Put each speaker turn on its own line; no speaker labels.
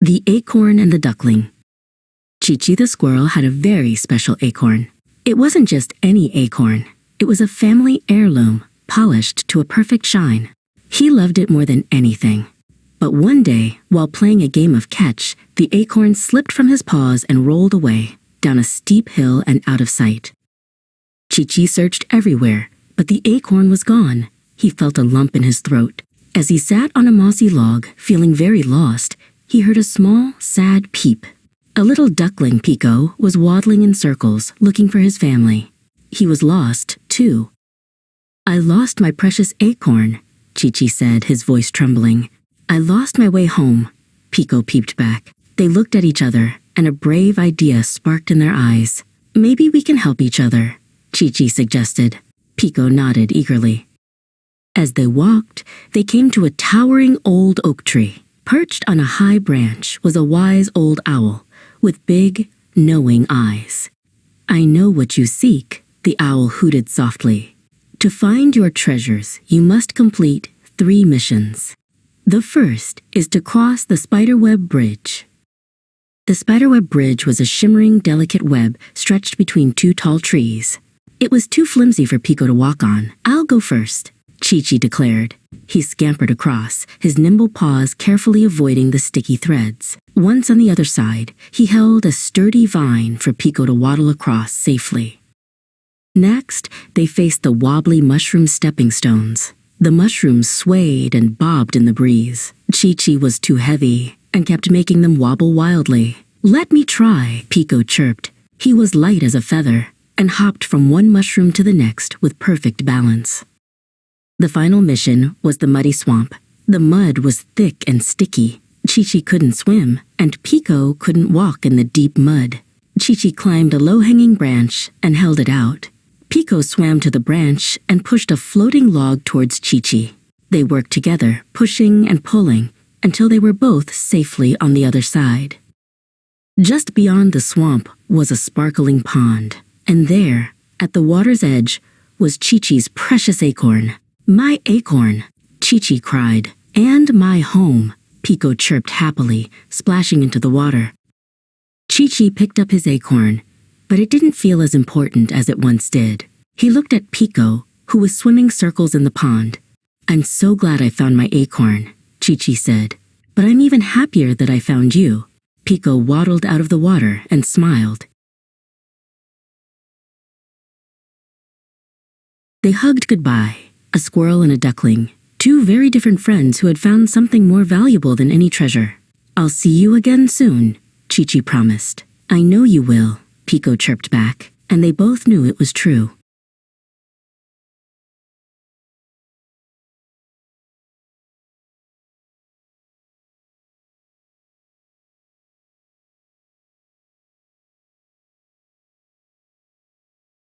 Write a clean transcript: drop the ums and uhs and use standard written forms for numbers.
The Acorn and the Duckling. Chi-Chi the squirrel had a very special acorn. It wasn't just any acorn. It was a family heirloom, polished to a perfect shine. He loved it more than anything. But one day, while playing a game of catch, the acorn slipped from his paws and rolled away, down a steep hill and out of sight. Chi-Chi searched everywhere, but the acorn was gone. He felt a lump in his throat. As he sat on a mossy log, feeling very lost, he heard a small, sad peep. A little duckling, Pico, was waddling in circles, looking for his family. He was lost, too. "I lost my precious acorn," Chi-Chi said, his voice trembling. "I lost my way home." Pico peeped back. They looked at each other, and a brave idea sparked in their eyes. "Maybe we can help each other," Chi-Chi suggested. Pico nodded eagerly. As they walked, they came to a towering old oak tree. Perched on a high branch was a wise old owl with big, knowing eyes. "I know what you seek," the owl hooted softly. "To find your treasures, you must complete 3 missions. The first is to cross the spiderweb bridge." The spiderweb bridge was a shimmering, delicate web stretched between 2 tall trees. It was too flimsy for Pico to walk on. "I'll go first," Chi-Chi declared. He scampered across, his nimble paws carefully avoiding the sticky threads. Once on the other side, he held a sturdy vine for Pico to waddle across safely. Next, they faced the wobbly mushroom stepping stones. The mushrooms swayed and bobbed in the breeze. Chi-Chi was too heavy and kept making them wobble wildly. "Let me try," Pico chirped. He was light as a feather and hopped from one mushroom to the next with perfect balance. The final mission was the muddy swamp. The mud was thick and sticky. Chi-Chi couldn't swim, and Pico couldn't walk in the deep mud. Chi-Chi climbed a low-hanging branch and held it out. Pico swam to the branch and pushed a floating log towards Chi-Chi. They worked together, pushing and pulling, until they were both safely on the other side. Just beyond the swamp was a sparkling pond, and there, at the water's edge, was Chi-Chi's precious acorn. "My acorn," Chi-Chi cried. "And my home," Pico chirped happily, splashing into the water. Chi-Chi picked up his acorn, but it didn't feel as important as it once did. He looked at Pico, who was swimming circles in the pond. "I'm so glad I found my acorn," Chi-Chi said. "But I'm even happier that I found you." Pico waddled out of the water and smiled. They hugged goodbye. A squirrel and a duckling, 2 very different friends who had found something more valuable than any treasure. "I'll see you again soon," Chi-Chi promised. "I know you will," Pico chirped back, and they both knew it was true.